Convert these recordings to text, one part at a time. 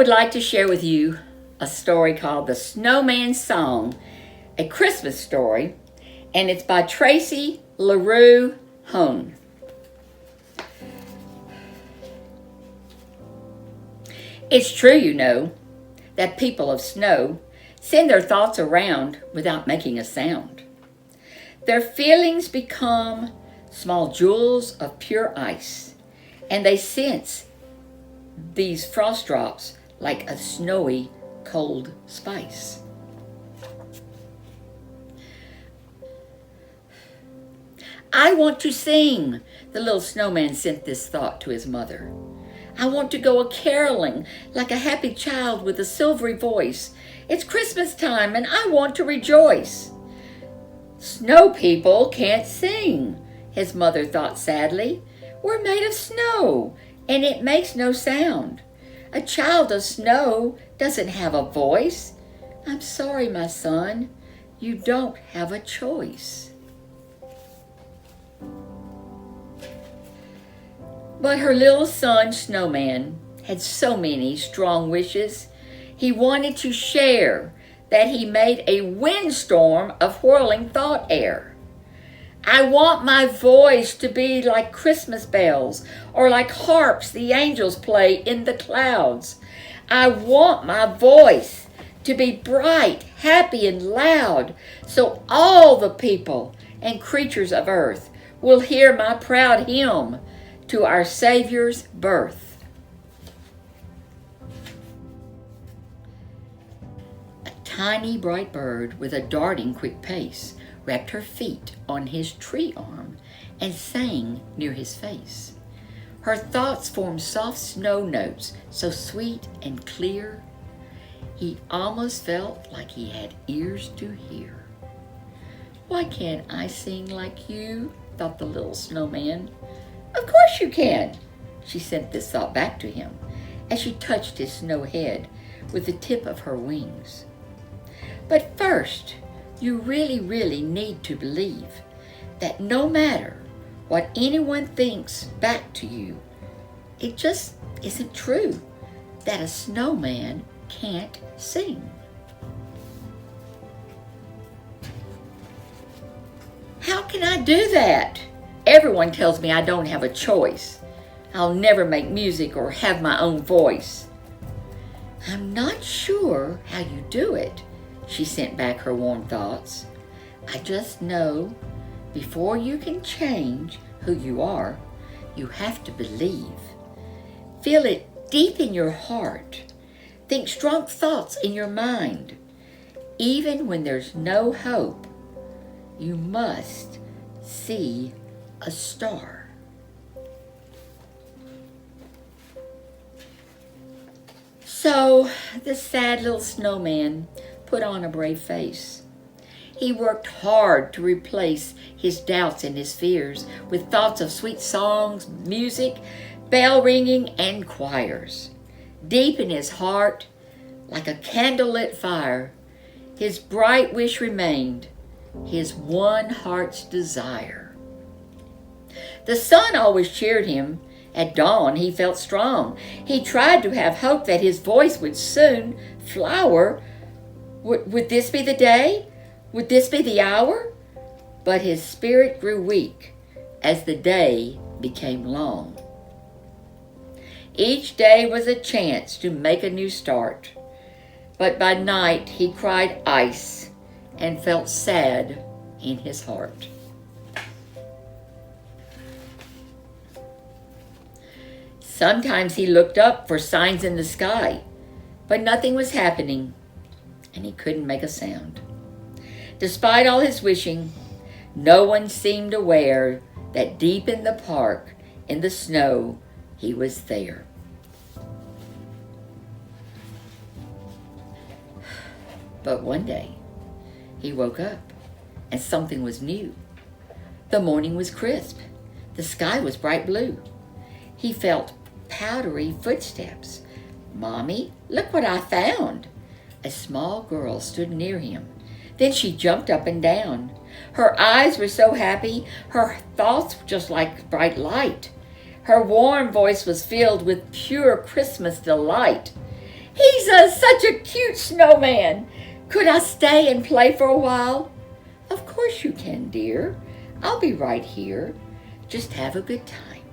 would like to share with you a story called The Snowman Song, a Christmas story, and it's by Tracy LaRue Hone. It's true, you know, that people of snow send their thoughts around without making a sound. Their feelings become small jewels of pure ice, and they sense these frost drops like a snowy, cold spice. I want to sing, the little snowman sent this thought to his mother. I want to go a-caroling like a happy child with a silvery voice. It's Christmas time and I want to rejoice. Snow people can't sing, his mother thought sadly. We're made of snow and it makes no sound. A child of snow doesn't have a voice. I'm sorry, my son, you don't have a choice. But her little son, Snowman, had so many strong wishes. He wanted to share that he made a windstorm of whirling thought air. I want my voice to be like Christmas bells or like harps the angels play in the clouds. I want my voice to be bright, happy, and loud so all the people and creatures of earth will hear my proud hymn to our Savior's birth. A tiny bright bird with a darting quick pace wrapped her feet on his tree arm and sang near his face. Her thoughts formed soft snow notes so sweet and clear, he almost felt like he had ears to hear. Why can't I sing like you? Thought the little snowman. Of course you can, she sent this thought back to him as she touched his snow head with the tip of her wings. But first, you really need to believe that no matter what anyone thinks back to you, it just isn't true that a snowman can't sing. How can I do that? Everyone tells me I don't have a choice. I'll never make music or have my own voice. I'm not sure how you do it, she sent back her warm thoughts. I just know before you can change who you are, you have to believe. Feel it deep in your heart. Think strong thoughts in your mind. Even when there's no hope, you must see a star. So the sad little snowman put on a brave face. He worked hard to replace his doubts and his fears with thoughts of sweet songs, music, bell ringing, and choirs. Deep in his heart, like a candlelit fire, his bright wish remained, his one heart's desire. The sun always cheered him. At dawn, he felt strong. He tried to have hope that his voice would soon flower. Would this be the day? Would this be the hour? But his spirit grew weak as the day became long. Each day was a chance to make a new start. But by night, he cried ice and felt sad in his heart. Sometimes he looked up for signs in the sky, but nothing was happening, and he couldn't make a sound. Despite all his wishing, no one seemed aware that deep in the park, in the snow, he was there. But one day, he woke up, and something was new. The morning was crisp. The sky was bright blue. He felt powdery footsteps. Mommy, look what I found. A small girl stood near him. Then she jumped up and down. Her eyes were so happy, her thoughts were just like bright light. Her warm voice was filled with pure Christmas delight. Such a cute snowman. Could I stay and play for a while? Of course you can, dear. I'll be right here. Just have a good time.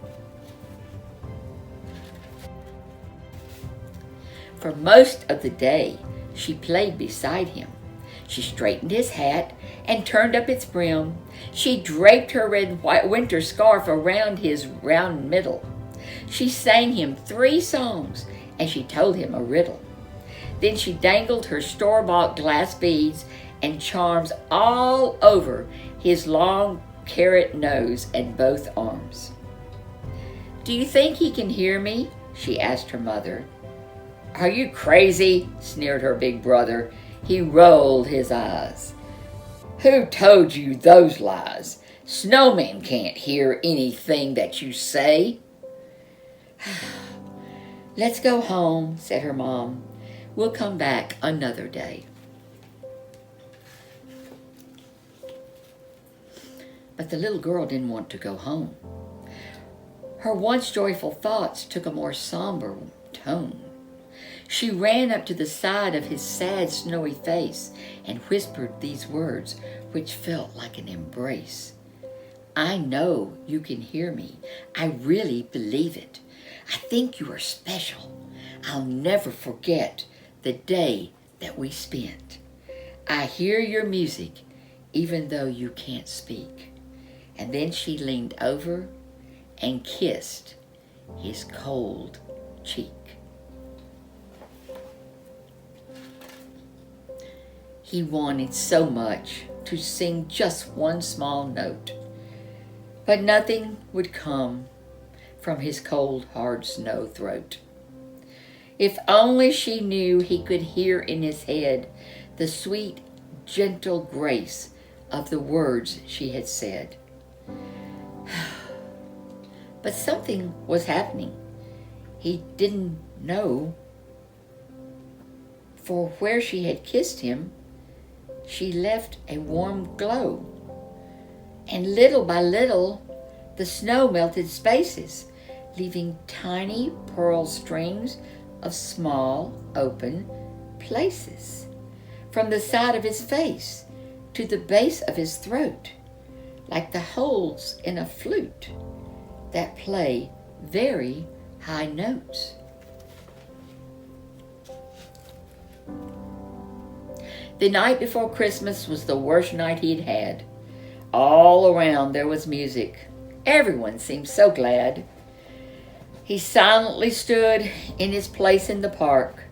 For most of the day, she played beside him. She straightened his hat and turned up its brim. She draped her red winter scarf around his round middle. She sang him 3 songs, and she told him a riddle. Then she dangled her store-bought glass beads and charms all over his long carrot nose and both arms. "Do you think he can hear me?" she asked her mother. "Are you crazy?" sneered her big brother. He rolled his eyes. "Who told you those lies? Snowman can't hear anything that you say." "Let's go home," said her mom. "We'll come back another day." But the little girl didn't want to go home. Her once joyful thoughts took a more somber tone. She ran up to the side of his sad, snowy face and whispered these words, which felt like an embrace. "I know you can hear me. I really believe it. I think you are special. I'll never forget the day that we spent. I hear your music, even though you can't speak." And then she leaned over and kissed his cold cheek. He wanted so much to sing just one small note, but nothing would come from his cold, hard snow throat. If only she knew he could hear in his head the sweet, gentle grace of the words she had said. But something was happening. He didn't know, for where she had kissed him, she left a warm glow. And little by little, the snow melted spaces, leaving tiny pearl strings of small, open places, from the side of his face to the base of his throat, like the holes in a flute that play very high notes. The night before Christmas was the worst night he'd had. All around there was music. Everyone seemed so glad. He silently stood in his place in the park.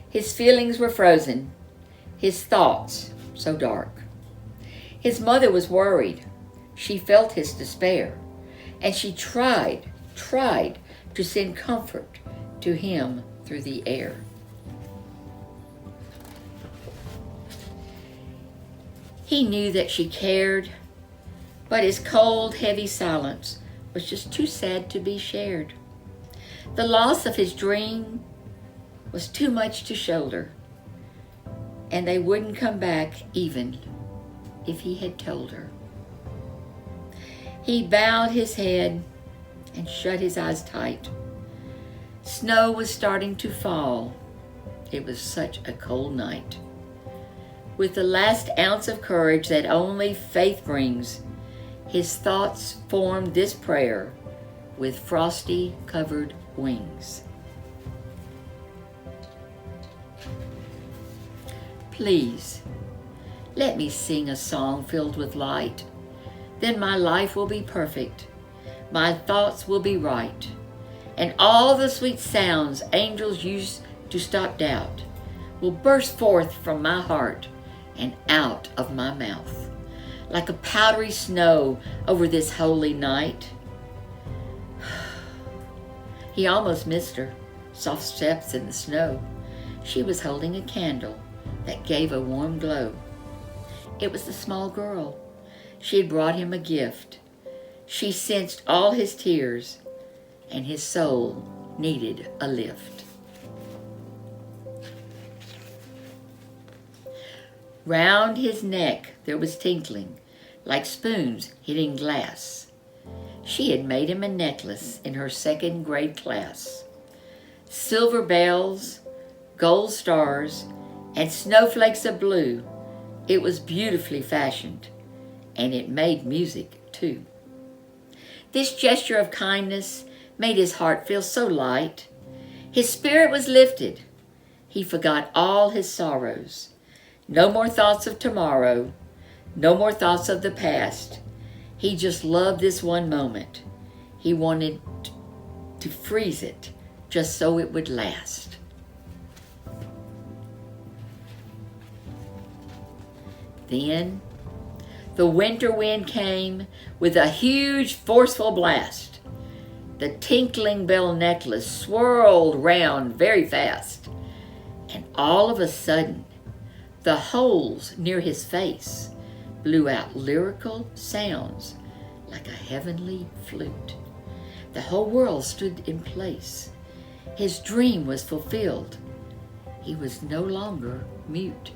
His feelings were frozen, his thoughts so dark. His mother was worried. She felt his despair, and she tried to send comfort to him through the air. He knew that she cared, but his cold, heavy silence was just too sad to be shared. The loss of his dream was too much to shoulder, and they wouldn't come back even if he had told her. He bowed his head and shut his eyes tight. Snow was starting to fall. It was such a cold night. With the last ounce of courage that only faith brings, his thoughts formed this prayer with frosty-covered wings. Please, let me sing a song filled with light. Then my life will be perfect. My thoughts will be right. And all the sweet sounds angels use to stop doubt will burst forth from my heart and out of my mouth, like a powdery snow over this holy night. He almost missed her, soft steps in the snow. She was holding a candle that gave a warm glow. It was the small girl. She had brought him a gift. She sensed all his tears, and his soul needed a lift. Round his neck there was tinkling, like spoons hitting glass. She had made him a necklace in her second grade class. Silver bells gold stars, and snowflakes of blue. It was beautifully fashioned, and it made music too. This gesture of kindness made his heart feel so light. His spirit was lifted. He forgot all his sorrows. No more thoughts of tomorrow. No more thoughts of the past. He just loved this one moment. He wanted to freeze it just so it would last. Then the winter wind came with a huge forceful blast. The tinkling bell necklace swirled round very fast, and all of a sudden, the holes near his face blew out lyrical sounds like a heavenly flute. The whole world stood in place. His dream was fulfilled. He was no longer mute.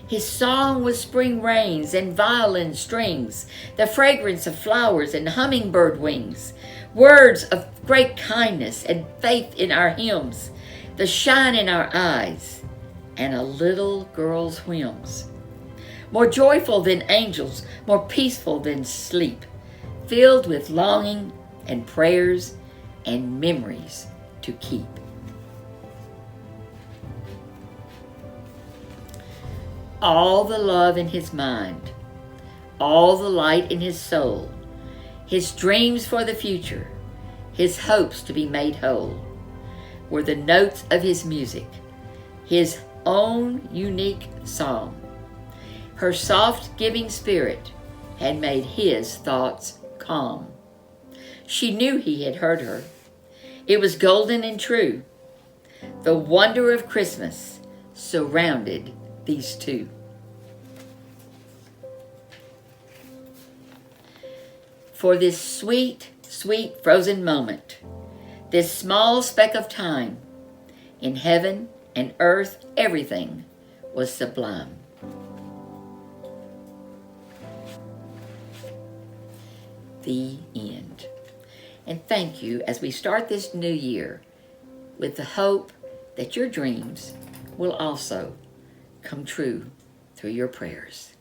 His song was spring rains and violin strings, the fragrance of flowers and hummingbird wings, words of great kindness and faith in our hymns, the shine in our eyes, and a little girl's whims. More joyful than angels, more peaceful than sleep, filled with longing and prayers and memories to keep. All the love in his mind, all the light in his soul, his dreams for the future, his hopes to be made whole, were the notes of his music, his own unique song. Her soft giving spirit had made his thoughts calm. She knew he had heard her. It was golden and true. The wonder of Christmas surrounded these two. For this sweet, sweet frozen moment, this small speck of time, in heaven and earth, everything was sublime. The end. And thank you as we start this new year with the hope that your dreams will also come true through your prayers.